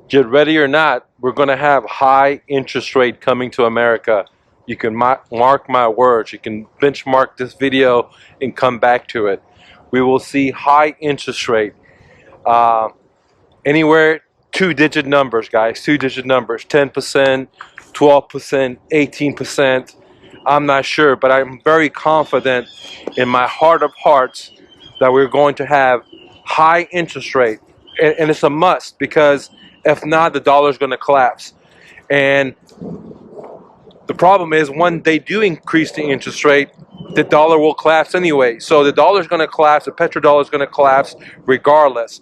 Get ready or not, we're going to have high interest rate coming to America. You can mark my words. You can benchmark this video and come back to it. We will see high interest rate. Anywhere two-digit numbers, guys. Two-digit numbers. 10%, 12%, 18%. I'm not sure, but I'm very confident in my heart of hearts that we're going to have high interest rate. And it's a must, because if not, the dollar's going to collapse. And the problem is, when they do increase the interest rate, the dollar will collapse anyway. So the dollar's going to collapse, the petrodollar is going to collapse regardless.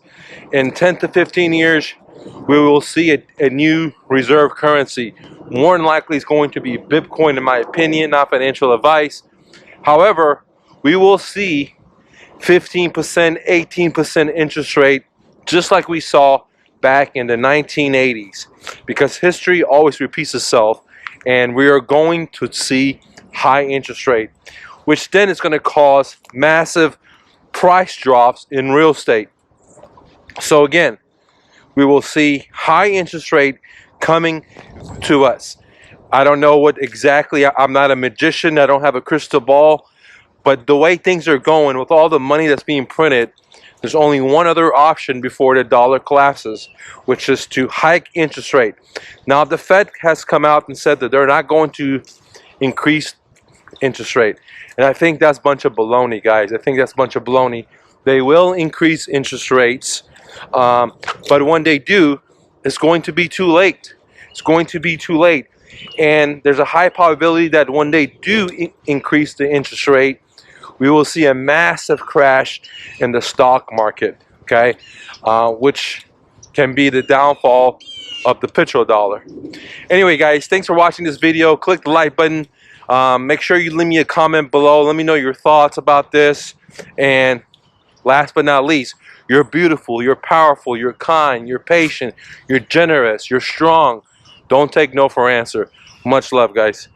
In 10 to 15 years, we will see a new reserve currency. More than likely, it's going to be Bitcoin, in my opinion, not financial advice. However, we will see 15%, 18% interest rate, just like we saw back in the 1980s, because history always repeats itself, and we are going to see high interest rate, which then is going to cause massive price drops in real estate. So again, we will see high interest rate coming to us. I don't know what exactly. I'm not a magician. I don't have a crystal ball. But the way things are going, with all the money that's being printed, there's only one other option before the dollar collapses, which is to hike interest rate. Now, the Fed has come out and said that they're not going to increase interest rate. And I think that's a bunch of baloney, guys. I think that's a bunch of baloney. They will increase interest rates. But when they do, it's going to be too late. It's going to be too late. And there's a high probability that when they do increase the interest rate, we will see a massive crash in the stock market, okay? Which can be the downfall of the petrodollar. Anyway, guys, thanks for watching this video. Click the like button. Make sure you leave me a comment below. Let me know your thoughts about this. And last but not least, you're beautiful, you're powerful, you're kind, you're patient, you're generous, you're strong. Don't take no for an answer. Much love, guys.